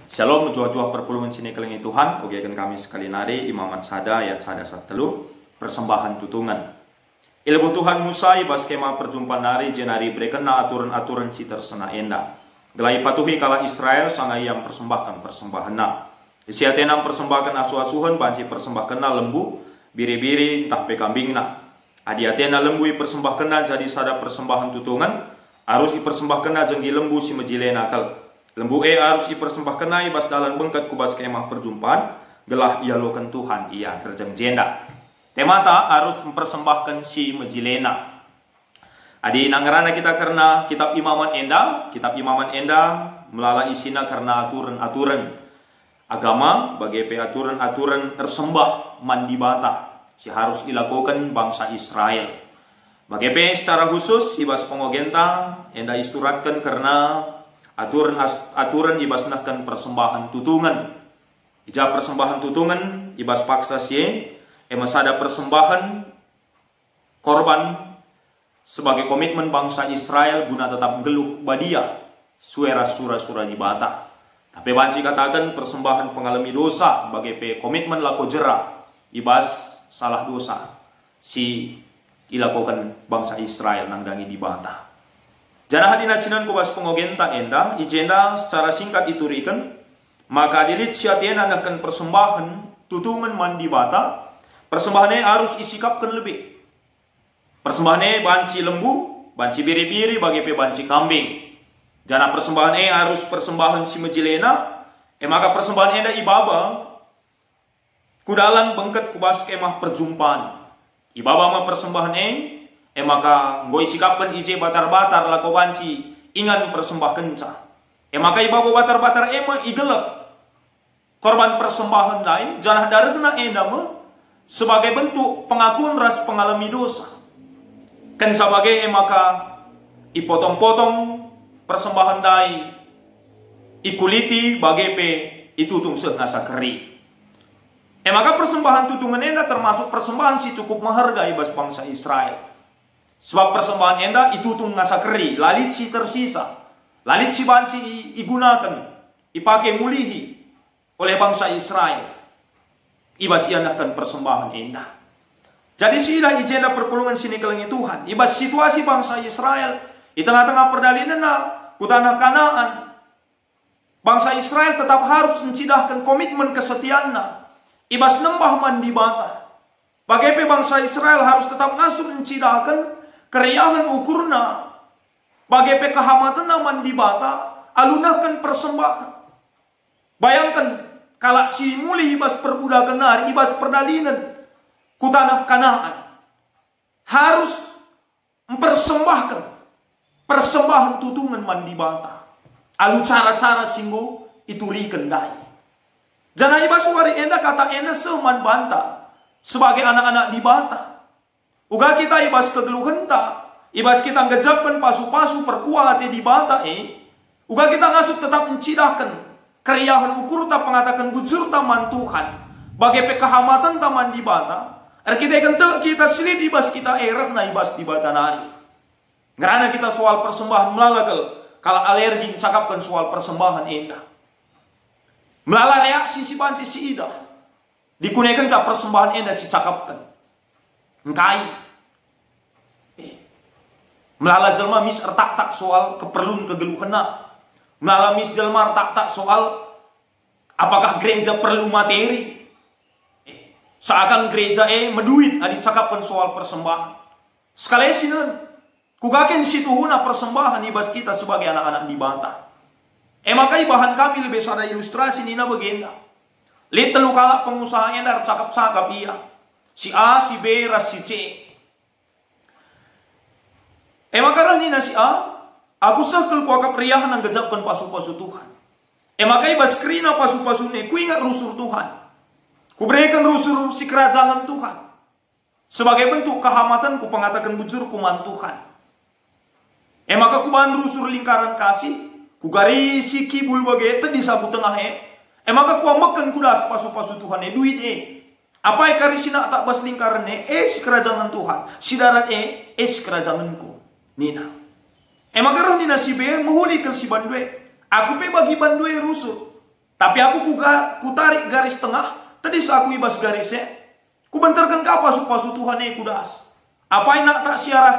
Shalom, jua-jua perpulungan sini kelingi Tuhan. Oke, kan kami sekali nari imamat sada ayat sada satelu persembahan tutungan. Ilmu Tuhan Musa ibas kema perjumpaan nari jenari berkena aturan-aturan si tersena enda. Gelai patuhi kala Israel sangai yang persembahkan persembahan na. Isiatenang persembahkan asu-asuhan banci persembahkan na lembu, biri-biri entah pekambing na. Adiatena lembui persembahkan na jadi sada persembahan tutungan. Harus dipersembahkan na jenggi lembu si mejile nakal. Lembu harus dipersembahkan ibas dalam bengkat kubas kemah perjumpaan gelah ialokan Tuhan ia terjeng jenda. Temata harus mempersembahkan si mejilena. Adi nangerana kita karena kitab imaman enda melala isina karena aturan-aturan agama bagi aturan-aturan tersembah mandi bata si harus dilakukan bangsa Israel. Bagi secara khusus ibas pengogenta enda isuratkan karena aturan ibasnahkan persembahan tutungan. Ija persembahan tutungan ibas paksa si emasada persembahan korban sebagai komitmen bangsa Israel guna tetap geluh badia suara sura di bata. Tapi banci katakan persembahan pengalami dosa sebagai komitmen lako jera ibas salah dosa si dilakukan bangsa Israel nangdangi di bata. Jana hadinasinan kubas pengogenta enda, ijenda secara singkat iturikan, maka dilit syatian adakan persembahan, tutungan mandi bata, persembahannya harus isikapkan lebih. Persembahannya banci lembu, banci biri-biri bagi banci kambing. Jana persembahannya harus persembahan si mejilena, maka persembahan enda ibaba, kudalan bengket kubas kemah perjumpaan. Ibaba ma persembahannya, maka ngoi sikapkan ije batar-batar lako banci ingan persembahkan ca. Maka ibabo batar-batar igelek korban persembahan lain janah darahna endama sebagai bentuk pengakuan ras pengalami dosa. Kan sebagai maka ipotong-potong persembahan dai ikuliti bagi itutung ngasa keri. Maka persembahan tutungan enda termasuk persembahan si cukup menghargai bas bangsa Israel. Sebab persembahan enda itu tuh ngasa keri, lalit si tersisa, lalit si banci igunakan, dipakai mulihi oleh bangsa Israel. Ibas ianakan persembahan enda. Jadi sila ijenda perpulungan sini kelengi Tuhan. Ibas situasi bangsa Israel di tengah-tengah perdalinan kutanah Kanaan. Bangsa Israel tetap harus mencidahkan komitmen kesetiaanna. Ibas nembah mandi bata. Bagaimana bangsa Israel harus tetap ngasuh mencidahkan keriahan ukurna bagai pekahamatan mandi bata alunahkan persembahan. Bayangkan kalau si muli ibas perbudakan nari ibas perdalinan kutanah Kanaan harus mempersembahkan persembahan tutungan mandi bata alu cara-cara singgo ituri kendai. Jana ibas wari enda kata enda seman banta sebagai anak-anak di bata. Uga kita ibas kegeluhan ta, ibas kita ngejapkan pasu-pasu perkuat di bata uga kita ngasuk tetap mencidahkan keriahan ukur ta pengatakan bujur taman Tuhan bagai pekahamatan taman di bata. Kita selid ibas kita erah na ibas di bata nari. Ngerana kita soal persembahan melalagal kalau alergi cakapkan soal persembahan indah. Melala reaksi si banci si ida dikunekan ca persembahan indah si cakapkan. Engkai melala jelma mis tak soal keperluan kegeluhan na. Melala mis jelma tak soal apakah gereja perlu materi. Seakan gereja meduit adi cakapkan soal persembahan. Sekali sinan kugakin situhuna persembahan ibas kita sebagai anak-anak dibantah. Maka bahan kami lebih sada ilustrasi nina begenda. Lihat telu kala pengusahanya dar cakap-cakap iya. Si A, si B, ras si C. Maka ni na si A, aku sakal ku akap riyahan ang gajapkan pasu-pasu Tuhan. Maka ibas krina pasu-pasu ni, ku ingat rusur Tuhan. Ku berikan rusur si kerajaan Tuhan. Sebagai bentuk kehamatan ku pengatakan bujur kuman Tuhan. Maka ku bahan rusur lingkaran kasih, ku garisi kibul bagete di sabu tengah maka ku amakan kudas pasu-pasu Tuhan duit apa yang karisina tak bas lingkaran si kerajaan Tuhan. Si darat si kerajaanku. Nina. Maka roh nina si B menghuli ke si bandwe. Aku pe bagi bandwe rusuk. Tapi aku ku tarik garis tengah, tadi aku ibas garisnya, ku benterkan ka pasu-pasu Tuhan kudas. Apa enak tak siarah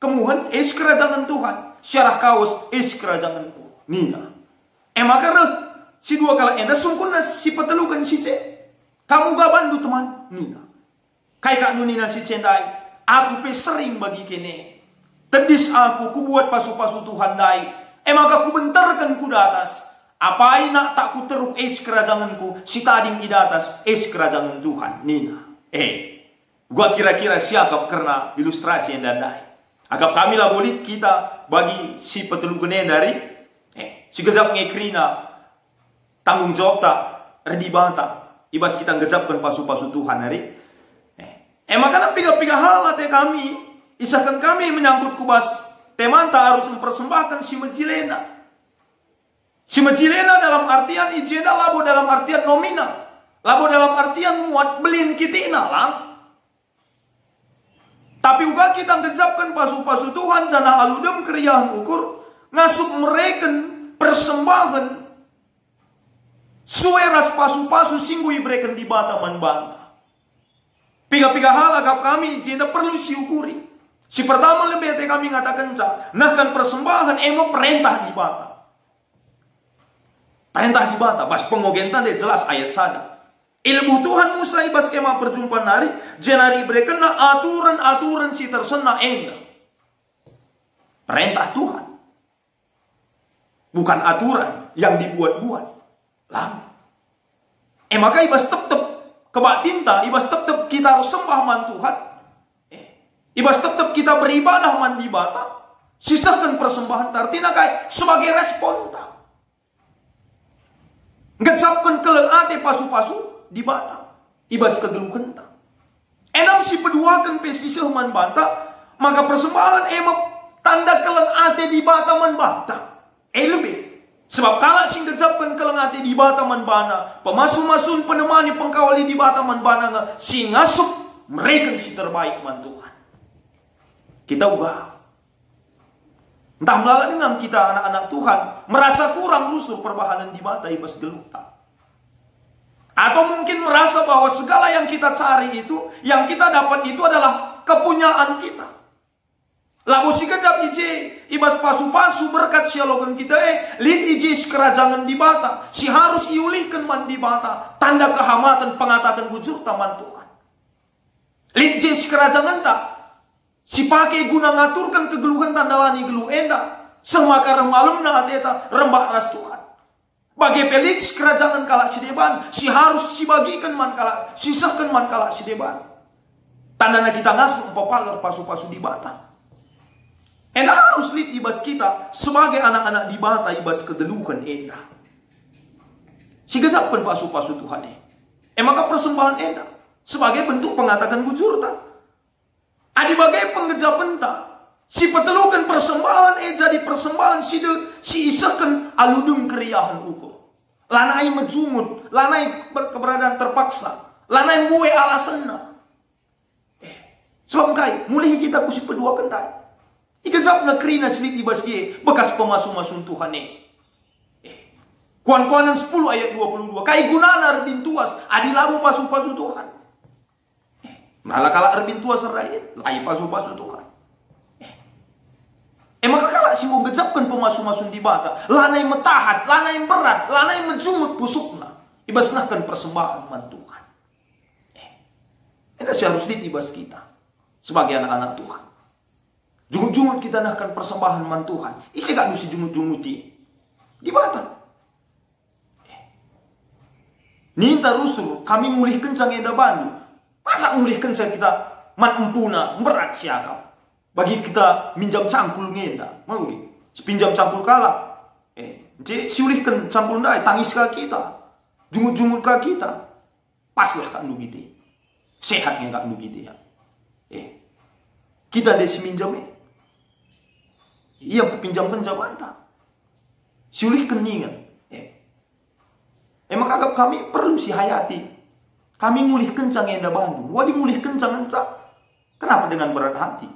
kemuhan, kerajaan Tuhan, siarah kaos, kerajaanku. Nina. Maka si dua kala enda sungkun si petelukan si ce. Kamu gak bantu teman, Nina. Kai kak nunina si cendai, aku pe sering bagi kene. Tedis aku, ku buat pasu-pasu Tuhan dai. Maka ku benterkan ku di atas. Apa nak tak ku teruk kerajaanku, si tading di atas kerajaan Tuhan, Nina. Gua kira-kira siakap karena ilustrasi yang dadai. Agak kami lah bolit kita bagi si petelukan dari si gejap ngekrina tanggung jawab tak redi banta. Ibas kita ngejapkan pasu-pasu Tuhan hari. Maka piga-piga hal ate kami, isakan kami menyangkut kubas teman tak harus mempersembahkan si menjilena. Si menjilena dalam artian ijeda labo dalam artian nominal. Labo dalam artian muat belin kitina lang. Tapi juga kita ngejapkan pasu-pasu Tuhan jana aludem keriahan ukur. Ngasuk mereken persembahan. Sueras pasu-pasu singgui mereken di bataman banta. Piga-piga hal agak kami ijeda perlu si ukuri. Si pertama lebih kami ngatakan nah kan persembahan emo perintah di bata. Perintah di bata, bas pengogentan dia jelas ayat sada. Ilmu Tuhan Musa ibas kema perjumpaan nari, jenari berkena aturan-aturan si tersena enda. Perintah Tuhan. Bukan aturan yang dibuat-buat. Lama. Maka ibas tetep kebak tinta, ibas tetep kita harus sembah man Tuhan. Ibas tetep kita beribadah man di bata. Sisakan persembahan tartina kai sebagai respon tak. Ngecapkan kelengate pasu-pasu di bata. Ibas kegelukan tak. Enam si peduakan pesisih man bata. Maka persembahan emang tanda kelengate di bata man bata. Lebih. Sebab kalau sing ngecapkan kelengate di bata man bana. Pemasu-masun penemani pengkawali di bata man bana. Si ngasup mereka si terbaik man Tuhan. Kita ubah. Entah melalui dengan kita anak-anak Tuhan merasa kurang lusur perbahanan di mata ibas geluta. Atau mungkin merasa bahwa segala yang kita cari itu, yang kita dapat itu adalah kepunyaan kita. Lalu si kejap ije ibas pasu-pasu berkat sialogan kita lid ije kerajaan di bata. Si harus iulihkan man di bata. Tanda kehamatan pengatakan bujur taman Tuhan. Lid ije kerajaan tak. Si pakai guna ngaturkan kegeluhan tandalani gelu enda. Semaka remalum na ateta rembak ras Tuhan. Bagi pelit kerajaan kalak sideban. Si harus si bagikan man kalak. Sisahkan man kalak sideban. Tandana kita ngasuh papalar pasu-pasu di bata. Enda harus lit ibas kita. Sebagai anak-anak di bata ibas kegeluhan enda. Si gejapkan pasu-pasu Tuhan maka persembahan enda. Sebagai bentuk pengatakan bujur tak. Adi bagai pengejapan tak. Si petelukan persembahan jadi persembahan si isakan aludum keriahan hukum. Lanai menjumut, lanai keberadaan terpaksa, lanai buwe alasanna. Sebab kai, mulai kita kusi pedua kendai. Ikejap na kerina selit ibasye bekas pemasu-masun Tuhan Kuan-kuanan 10 ayat 22. Kai gunana rebin tuas adi labu pasu-pasu Tuhan. Malah kala erbin tua serai, lai pasu-pasu Tuhan. Maka kala si mau gejapkan pemasu-masun di bata, lanai metahat, lanai berat, lanai menjumut pusukna. Ibas nahkan persembahan man Tuhan. Ini harus ditibas kita sebagai anak-anak Tuhan. Jumut-jumut kita nahkan persembahan man Tuhan. Isi gak nusi jumut-jumuti di bata. Ninta rusul kami mulih kencang eda bandu. Masa mulih kencang kita man empuna berat siakap. Bagi kita minjam cangkul ngenda, mau di pinjam cangkul kala. Siulihkan cangkul ndai tangis ka kita. Jumut-jumut ka kita. Paslah kak nu gitu. Sehatnya kak nu gitu ya. Kita desi minjam iya pinjam-pinjam anta. Siulihkan ningan. Maka kami perlu si hayati. Kami mulih kencang ngenda Bandung. Wadi mulih kencang enta. Kenapa dengan berat hati?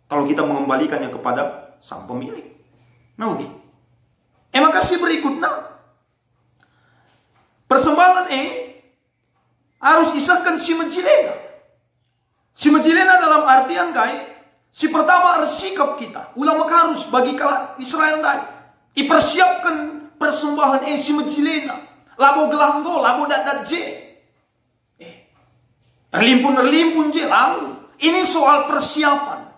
Kalau kita mengembalikannya kepada sang pemilik. Nah, maka si berikutnya. Persembahan harus isahkan si menjilena. Si menjilena dalam artian si pertama harus sikap kita. Ulama harus bagi kala Israel ipersiapkan persembahan si menjilena. Labo gelanggo, labo dat je. Erlimpun je lalu. Ini soal persiapan.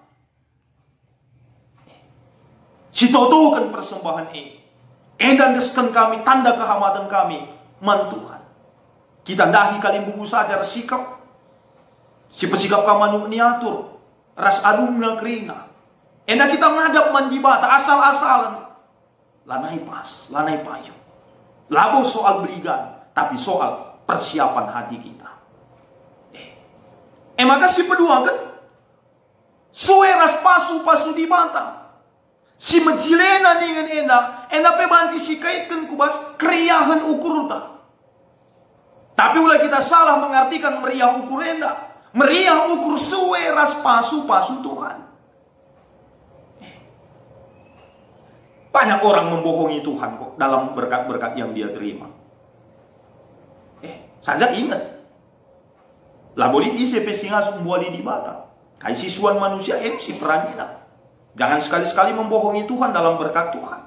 Si totokan persembahan dan deskan kami, tanda kehormatan kami, man Tuhan. Kita dahi kali buku saja sikap. Si pesikap kamanu niatur ras adumna kerina. Enda kita ngadap mandi bata asal-asalan. Lanai pas, lanai payu. Labo soal beligan, tapi soal persiapan hati kita. Maka si kedua kan suwe ras pasu di bata. Si menjilena dengan enda pe banci si kaitkan kubas kriahan ukur ta. Tapi ulah kita salah mengartikan meriah ukur enda. Meriah ukur suwe ras pasu Tuhan. Banyak orang membohongi Tuhan kok dalam berkat-berkat yang dia terima. Saja ingat. Laboli isi pesinga sumbuali di bata. Kai siswan manusia si peranina. Jangan sekali-sekali membohongi Tuhan dalam berkat Tuhan.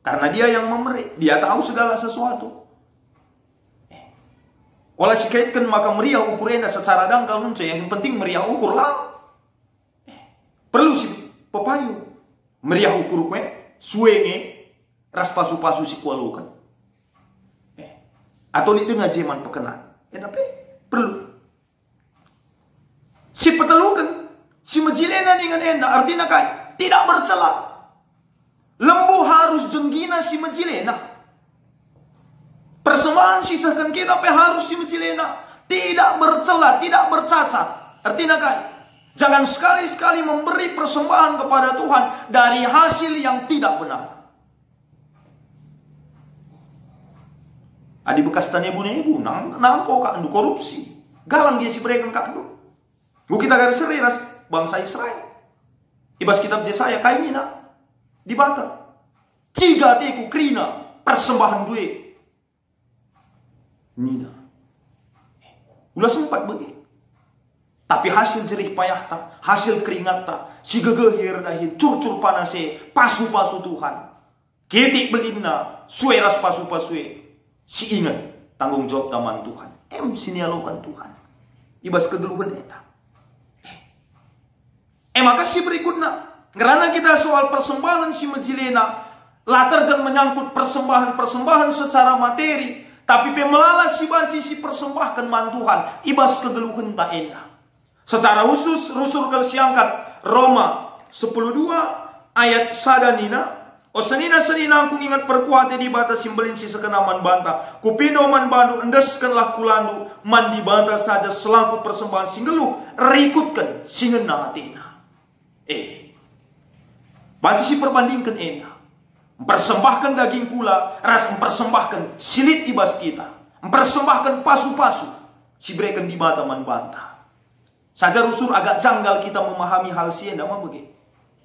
Karena dia yang memberi. Dia tahu segala sesuatu. Oleh sikaitkan maka meriah ukurnya secara dangkal muncul. Yang penting meriah ukur lah. Perlu si pepayu. Meriah ukur kue. Suenge. Ras pasu-pasu si kualukan. Atau di dengan jeman pekenan. Tapi perlu. Si petelukan. Si menjilena dengan enda. Artinya tidak bercela. Lembu harus jenggina si menjilena. Persembahan sisahkan kita harus si menjilena. Tidak bercela, tidak bercacat. Artinya jangan sekali-sekali memberi persembahan kepada Tuhan dari hasil yang tidak benar. Adi bekas tanya ibu nangko kandu korupsi. Galang dia si berikan kandu. Bu kita garis serius bangsa Israel. Ibas kitab Yesaya kainina di bata. Ciga teku krina persembahan duit. Nina. Ulah sempat begitu. Tapi hasil jerih payah ta, hasil keringat ta, si gegehir dahin, curcur panase, pasu-pasu Tuhan. Ketik belina, sueras pasu-pasue. Si ingat tanggung jawab taman Tuhan. Sinialokan Tuhan. Ibas kegeluhan eta. Maka si berikutnya. Karena kita soal persembahan si menjilena. Latar jangan menyangkut persembahan secara materi. Tapi pemelala si banci si persembahkan man Tuhan. Ibas kegeluhan tak enak. Secara khusus rusur kal siangkat Roma 10:2 ayat sadanina. O senina aku ingat perkuate di bata simbelin si sekenaman banta. Kupindo man bandu endeskanlah kulandu. Man di banta saja selaku persembahan singgelu. Rikutkan singena atina. Banci si perbandingkan enak. Mempersembahkan daging pula, ras mempersembahkan silit ibas kita. Mempersembahkan pasu-pasu, si berikan di bata man banta. Saja rusur agak janggal kita memahami hal sienda mah begitu.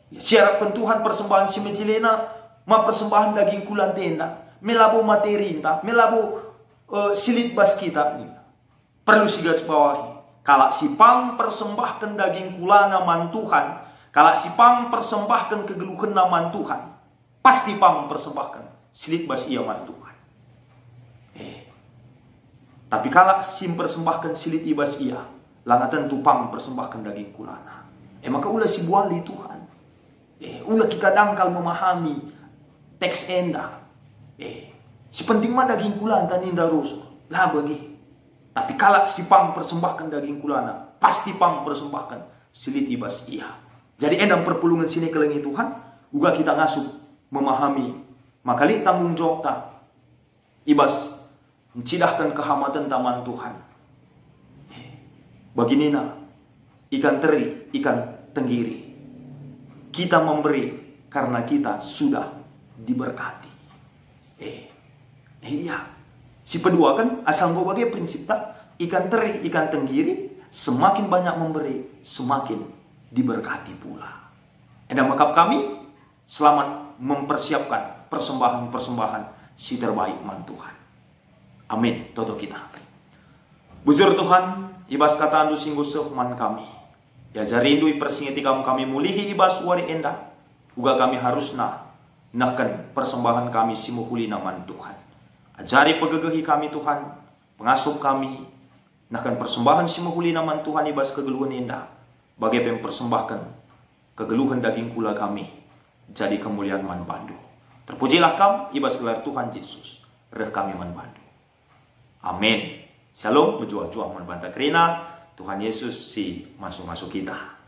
Ya, siarapkan Tuhan persembahan si menjilena, ma persembahan daging kulan tenda, melabo materi entah, melabo silit bas kita. Perlu si garis bawahi. Kalau si pang persembahkan daging kulana man Tuhan, kalau si pang persembahkan kegeluhan man Tuhan. Pasti pang persembahkan silit bas ia man Tuhan. Tapi kalau sim persembahkan silit ibas ia, langa tentu pang persembahkan daging kulana. Maka ulah si buali Tuhan. Ulah kita dangkal memahami teks enda. Si penting mah daging kulana taninda rusuh. Lah bagi. Tapi kalau si pang persembahkan daging kulana, pasti pang persembahkan silit ibas ia. Jadi endang perpulungan sini kelengi Tuhan, uga kita ngasuh memahami makali tanggung jawab ta ibas mencidahkan kehamatan taman Tuhan. Baginina ikan teri, ikan tenggiri. Kita memberi karena kita sudah diberkati. Iya. Si kedua kan asal gua bagai prinsip tak ikan teri, ikan tenggiri semakin banyak memberi semakin diberkati pula. Dan makap kami selamat mempersiapkan persembahan-persembahan si terbaik man Tuhan. Amin. Toto kita. Bujur Tuhan, ibas kata andu singgu sehman kami. Ya jarindu persingiti kami mulihi ibas wari endah. Uga kami harusna nakan persembahan kami simuhuli naman Tuhan. Ajari pegegehi kami Tuhan, pengasuh kami, nakan persembahan simuhuli naman Tuhan ibas kegeluhan endah. Bagai mempersembahkan kegeluhan daging kula kami, jadi kemuliaan man bandu. Terpujilah kam ibas gelar Tuhan Yesus, reh kami man bandu. Amin. Shalom, berjuang-juang man banta kerina. Tuhan Yesus si masuk-masuk kita.